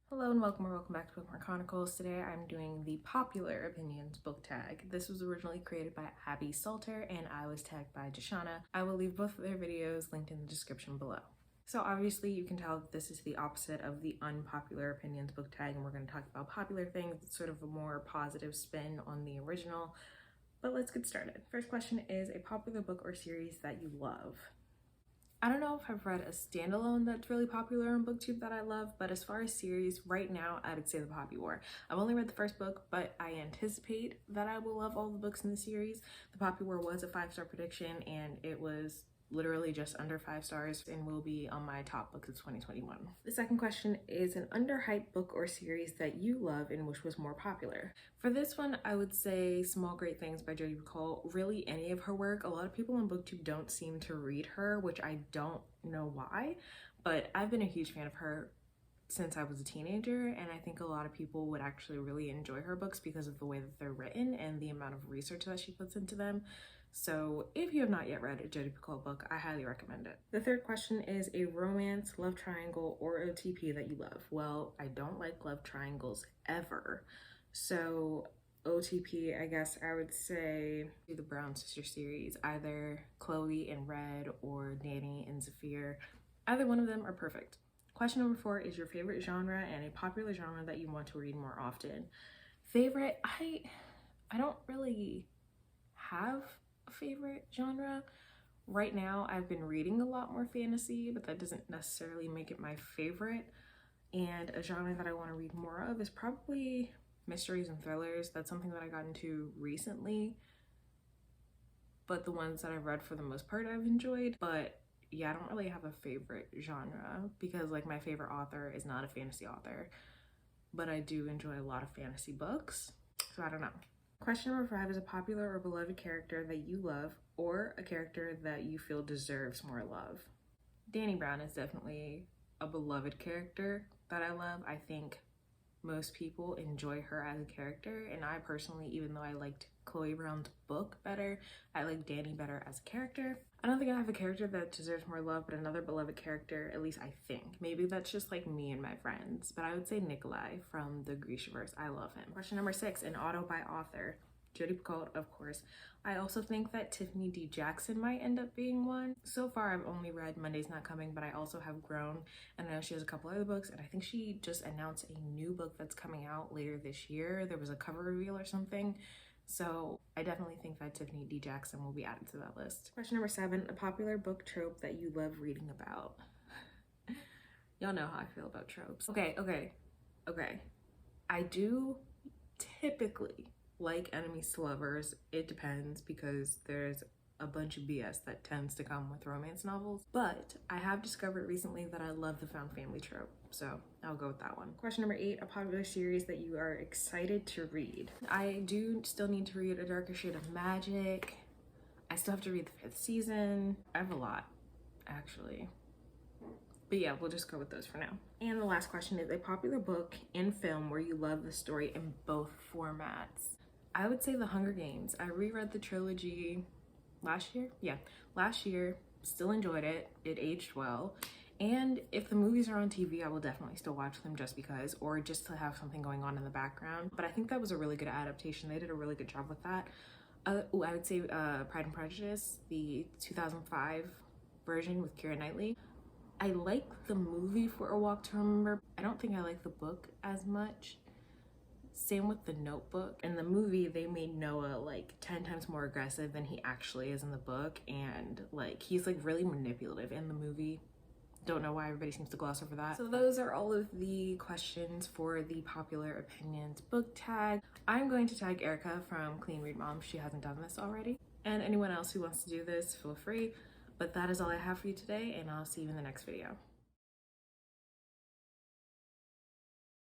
Hello and welcome back to Bookmark Chronicles. Today I'm doing the Popular Opinions book tag. This was originally created by Abby Salter and I was tagged by Jashana. I will leave both of their videos linked in the description below. So obviously you can tell that this is the opposite of the Unpopular Opinions book tag, and we're going to talk about popular things. It's sort of a more positive spin on the original. But let's get started. First question is a popular book or series that you love. I don't know if I've read a standalone that's really popular on BookTube that I love, but as far as series, right now I would say The Poppy War. I've only read the first book, but I anticipate that I will love all the books in the series. The Poppy War was a 5-star prediction and it was literally just under 5 stars and will be on my top books of 2021. The second question is an underhyped book or series that you love and wish was more popular. For this one, I would say Small Great Things by Jodi Picoult. Really any of her work. A lot of people on BookTube don't seem to read her, which I don't know why, but I've been a huge fan of her since I was a teenager, and I think a lot of people would actually really enjoy her books because of the way that they're written and the amount of research that she puts into them. So if you have not yet read a Jodi Picoult book, I highly recommend it. The third question is a romance, love triangle, or OTP that you love. Well, I don't like love triangles ever. So OTP, I guess I would say the Brown Sister series, either Chloe and Red or Danny and Zafir. Either one of them are perfect. Question number 4 is your favorite genre and a popular genre that you want to read more often. Favorite, I don't really have a favorite genre. Right now I've been reading a lot more fantasy, but that doesn't necessarily make it my favorite. And a genre that I want to read more of is probably mysteries and thrillers. That's something that I got into recently, but the ones that I've read for the most part I've enjoyed. But yeah, I don't really have a favorite genre because like my favorite author is not a fantasy author, but I do enjoy a lot of fantasy books, so I don't know. Question number 5 is a popular or beloved character that you love or a character that you feel deserves more love. Danny Brown is definitely a beloved character that I love. I think most people enjoy her as a character, and I personally, even though I liked Chloe Brown's book better, I like Danny better as a character. I don't think I have a character that deserves more love, but another beloved character, at least I think. Maybe that's just like me and my friends, but I would say Nikolai from the Grishaverse. I love him. Question number 6, an auto by author. Jodi Picoult, of course. I also think that Tiffany D. Jackson might end up being one. So far, I've only read Monday's Not Coming, but I also have Grown, and I know she has a couple other books, and I think she just announced a new book that's coming out later this year. There was a cover reveal or something. So I definitely think that Tiffany D. Jackson will be added to that list. Question number 7, a popular book trope that you love reading about. Y'all know how I feel about tropes. Okay. I do typically like enemies to lovers. It depends because there's a bunch of BS that tends to come with romance novels, but I have discovered recently that I love the found family trope, so I'll go with that one. Question number 8, a popular series that you are excited to read. I do still need to read A Darker Shade of Magic. I still have to read the 5th season. I have a lot, actually. But yeah, we'll just go with those for now. And the last question is a popular book and film where you love the story in both formats. I would say The Hunger Games. I reread the trilogy last year. Last year. Still enjoyed it. It aged well. And if the movies are on TV, I will definitely still watch them just because, or just to have something going on in the background. But I think that was a really good adaptation. They did a really good job with that. I would say Pride and Prejudice, the 2005 version with Keira Knightley. I like the movie For a Walk to Remember. I don't think I like the book as much. Same with The Notebook. In the movie, they made Noah like 10 times more aggressive than he actually is in the book, and like he's like really manipulative in the movie. Don't know why everybody seems to gloss over that. So those are all of the questions for the Popular Opinions book tag. I'm going to tag Erica from Clean Read Mom if she hasn't done this already. And anyone else who wants to do this, feel free. But that is all I have for you today, and I'll see you in the next video.